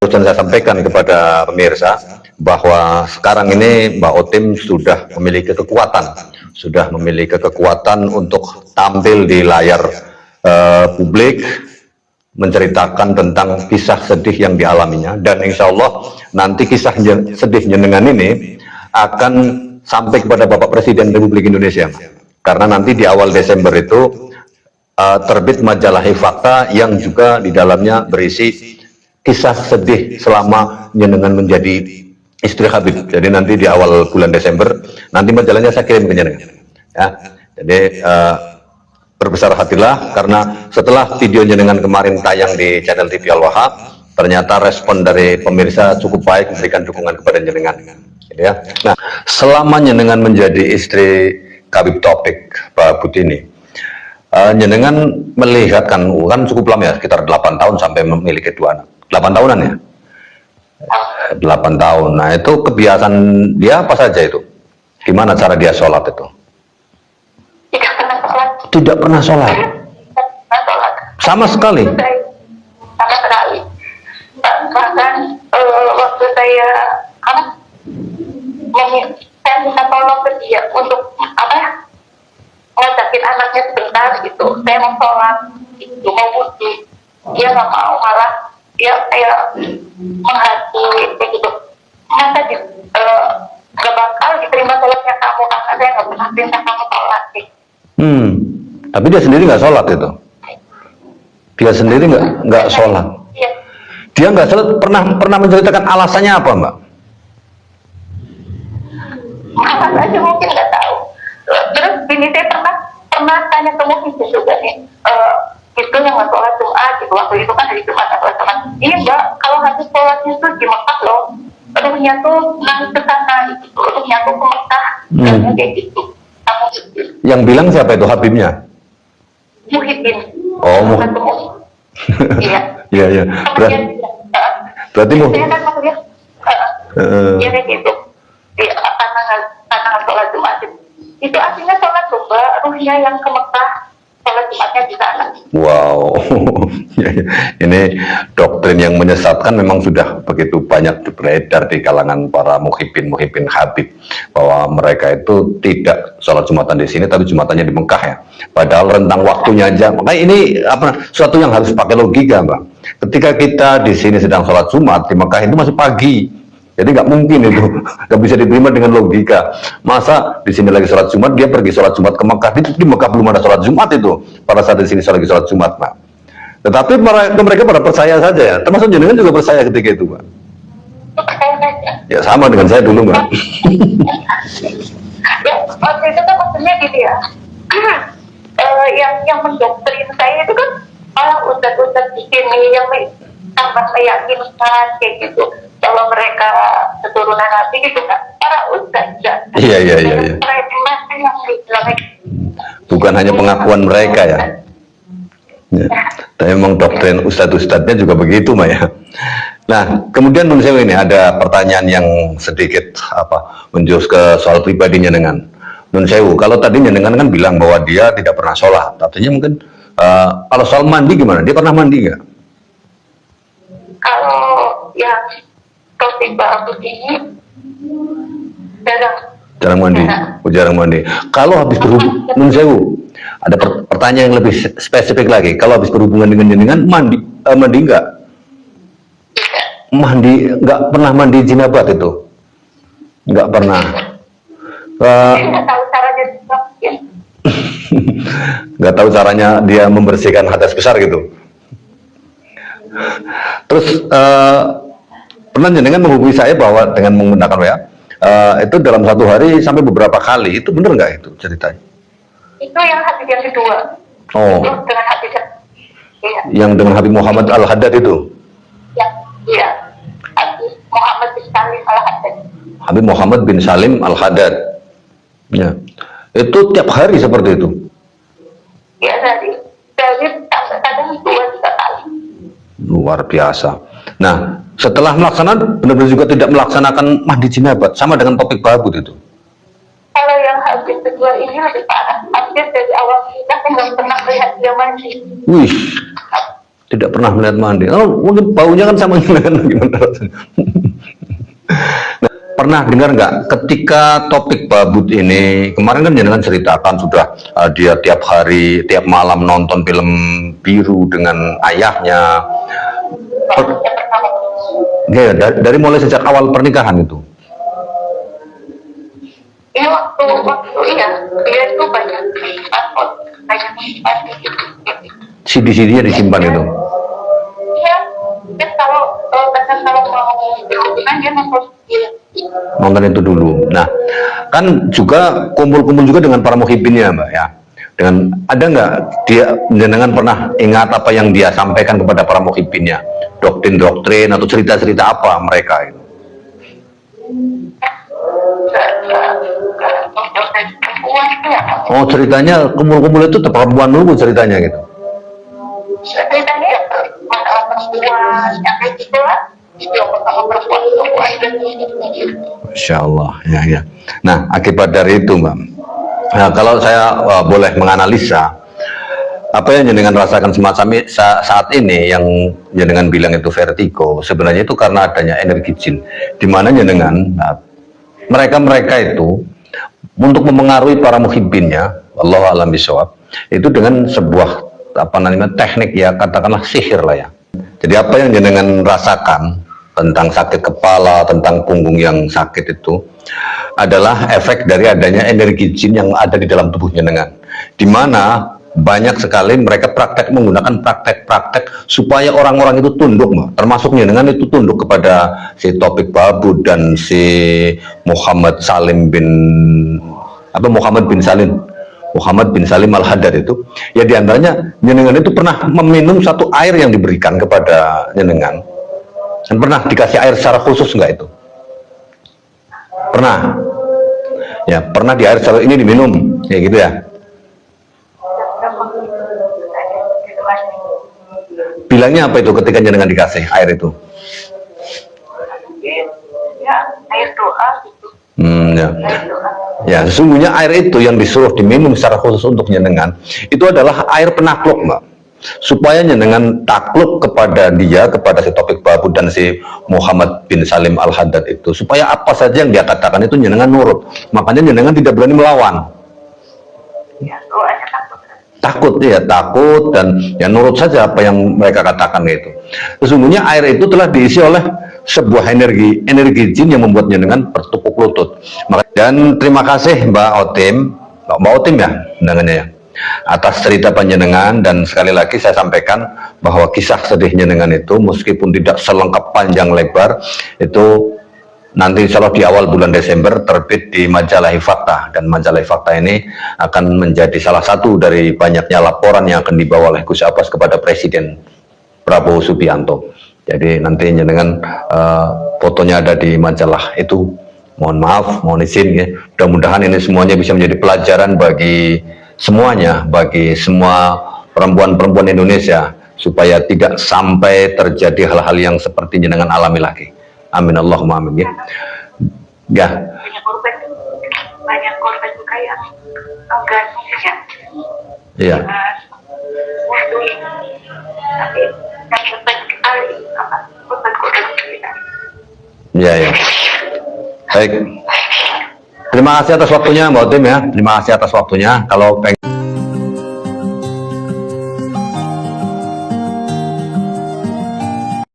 barusan saya sampaikan kepada pemirsa bahwa sekarang ini Mbak Otim sudah memiliki kekuatan untuk tampil di layar publik, menceritakan tentang kisah sedih yang dialaminya, dan insya Allah nanti kisah sedih jenengan ini akan sampai kepada Bapak Presiden Republik Indonesia, karena nanti di awal Desember itu terbit majalah Fakta yang juga di dalamnya berisi kisah sedih selama jenengan menjadi istri Habib. Jadi nanti di awal bulan Desember nanti majalahnya saya kirim ke jenengan ya. Jadi berbesar hatilah karena setelah video jenengan kemarin tayang di channel TV Al Wahab, ternyata respon dari pemirsa cukup baik, memberikan dukungan kepada jenengan gitu ya. Nah, selama jenengan menjadi istri Habib Taufik Bahbud ini, jenengan melihat kan cukup lama ya, sekitar 8 tahun sampai memiliki 2 anak. 8 tahunan ya? 8 tahun. Nah, itu kebiasaan dia apa saja itu? Gimana cara dia sholat itu? Tidak pernah sholat. Tidak pernah sholat? Sama sekali? Sama sekali. Bahkan waktu saya minta tolong ke dia untuk ngajakin anaknya sebentar gitu, saya mau sholat gitu, mau wudhu, dia nggak mau, malah dia kayak menghati kayak gitu, nyata nggak bakal diterima sholatnya kamu karena saya nggak pernah perintah kamu sholat gitu. Tapi dia sendiri nggak sholat itu? Dia sendiri nggak sholat? Iya. Dia nggak sholat, pernah menceritakan alasannya apa, Mbak? Malas aja mungkin, nggak tahu. Terus gini, saya pernah tanya ke Muhyiddin juga nih, itu yang nggak sholat Jumat gitu, waktu itu kan hari Jumat atau sholat. Iya Mbak, kalau habis sholatnya tuh di Mekah loh, ruhnya tuh nangis ke sana gitu, ruhnya tuh ke Mekah, kayak gitu. Yang bilang siapa itu, Habibnya? Muhyiddin. Oh, Iya. Iya. Berarti saya kan maksudnya, iya kayak gitu. Iya, karena sholat Jumat itu artinya sholat coba ruhnya yang ke Mekah, sholat Jumatnya di sana. Wow. Ini doktrin yang menyesatkan memang sudah begitu banyak beredar di kalangan para muhibbin Habib, bahwa mereka itu tidak sholat Jumatan di sini tapi Jumatannya di Mekah ya, padahal rentang waktunya aja. Makanya ini suatu yang harus pakai logika, Mbak. Ketika kita di sini sedang sholat Jumat, di Mekah itu masih pagi. Jadi nggak mungkin itu, nggak bisa diterima dengan logika. Masa di sini lagi sholat Jumat, dia pergi sholat Jumat ke Mekah? Di Mekah belum ada sholat Jumat itu. Pada saat di sini lagi sholat Jumat, Pak. Tetapi mereka pada percaya saja ya. Termasuk jenengan juga percaya ketika itu, Pak. Ya sama dengan saya dulu, Mbak. Ya, waktu itu kan maksudnya gini ya. Yang mendoktrin saya itu kan malah ustadz-ustadz di sini yang tambah meyakinkan kayak gitu, kalau mereka keturunan Nabi gitu kan, para ustadz ya. Iya. Bukan hanya pengakuan mereka ya. Tapi memang doktrin ustadz-ustadznya juga begitu, Mbak ya. Nah, kemudian menurut saya ini ada pertanyaan yang sedikit menjurus ke soal pribadinya dengan Nun Sewu. Kalau tadi jenengan kan bilang bahwa dia tidak pernah sholat, artinya mungkin kalau soal mandi gimana? Dia pernah mandi nggak? Kalau yang Taufik Bahbud ini jarang mandi. Jarang mandi. Kalau habis berhubung, Nun Sewu, ada pertanyaan yang lebih spesifik lagi. Kalau habis berhubungan dengan jenengan mandi nggak? Mandi nggak pernah mandi jinabat itu? Nggak pernah. Nggak tahu caranya. Nggak tahu caranya dia membersihkan hadas besar gitu. Terus pernah jenengan menghubungi saya bahwa dengan menggunakan WA itu dalam satu hari sampai beberapa kali, itu bener nggak itu ceritanya? Itu yang hadis yang kedua. Oh. Itu dengan hadis iya. Yang dengan Habib Muhammad Al-Haddad itu? Iya. Habib Muhammad bin Salim Al-Haddad. Habib Muhammad bin Salim Al-Haddad. Ya. Itu tiap hari seperti itu? Ya, dari kadang 2-3 kali. Luar biasa. Nah, setelah melaksanakan, benar-benar juga tidak melaksanakan mandi jinabat, sama dengan Taufik Bahbud itu? Kalau yang habis kedua ini lebih parah. Hampir dari awal kita nggak pernah melihat dia mandi. Wih, Tidak pernah melihat mandi. Oh, mungkin baunya kan sama dengan gimana? Nah, pernah dengar nggak ketika topik babut ini kemarin kan jenengan ceritakan sudah dia tiap hari, tiap malam nonton film biru dengan ayahnya. Ya, dari mulai sejak awal pernikahan itu. Ini waktu iya, dia itu banyak paspor, banyak gitu. CD-CD-nya disimpan itu. Iya, dia kalau mau berhubungan dia nonton film. Nonton itu dulu. Nah, kan juga kumpul-kumpul juga dengan para muhibbinnya, Mbak ya. Dengan ada nggak dia jenengan pernah ingat apa yang dia sampaikan kepada para muhibbinnya? Doktrin-doktrin atau cerita-cerita apa mereka itu? Oh, ceritanya kumpul-kumpul itu perempuan dulu ceritanya gitu. Ceritanya ya masalah perempuan yang kayak gitu lah. Masya Allah, ya ya. Nah, akibat dari itu, Mbak. Nah, kalau saya boleh menganalisa apa yang jenengan rasakan semacam saat ini yang jenengan bilang itu vertigo, sebenarnya itu karena adanya energi jin, di mana jenengan mereka itu untuk memengaruhi para muhibbinnya, Allah alam bisawab, itu dengan sebuah apa namanya teknik ya, katakanlah sihir lah ya. Jadi apa yang jenengan rasakan tentang sakit kepala, tentang punggung yang sakit itu adalah efek dari adanya energi jin yang ada di dalam tubuh jenengan, di mana banyak sekali mereka praktek menggunakan praktek-praktek supaya orang-orang itu tunduk, Mbak. Termasuk jenengan itu tunduk kepada si Topik Babut dan si Muhammad bin Salim Al-Haddad itu, ya diantaranya jenengan itu pernah meminum satu air yang diberikan kepada jenengan, dan pernah dikasih air secara khusus nggak itu? Pernah? Ya, pernah di air secara ini diminum, ya gitu ya. Bilangnya apa itu ketika jenengan dikasih air itu? Ya, air doa gitu. Ya. Ya, sesungguhnya air itu yang disuruh diminum secara khusus untuk jenengan itu adalah air penakluk, Mbak, supaya jenengan takluk kepada dia, kepada si Topik Babut dan si Muhammad bin Salim Al-Haddad itu, supaya apa saja yang dia katakan itu jenengan nurut. Makanya jenengan tidak berani melawan. Ya, doanya takut ya, takut dan ya nurut saja apa yang mereka katakan itu. Sesungguhnya air itu telah diisi oleh sebuah energi jin yang membuat jenengan bertepuk lutut. Dan terima kasih Mbak Otim ya undangannya ya, atas cerita panjenengan. Dan sekali lagi saya sampaikan bahwa kisah sedih jenengan itu meskipun tidak selengkap panjang lebar, itu nanti insya Allah di awal bulan Desember terbit di majalah Fakta, dan majalah Fakta ini akan menjadi salah satu dari banyaknya laporan yang akan dibawa oleh Gus Abbas kepada Presiden Prabowo Subianto. Jadi nanti dengan fotonya ada di majalah itu. Mohon maaf, mohon izin ya. Mudah-mudahan ini semuanya bisa menjadi pelajaran bagi semuanya, bagi semua perempuan-perempuan Indonesia, supaya tidak sampai terjadi hal-hal yang seperti jenengan alami lagi. Amin Allahumma amin ya. Ya. Banyak korban juga yang enggak ya. Iya. Tapi yang sekali korban kita. Iya ya. Baik. Terima kasih atas waktunya Mbak Otim ya. Terima kasih atas waktunya. Kalau pengen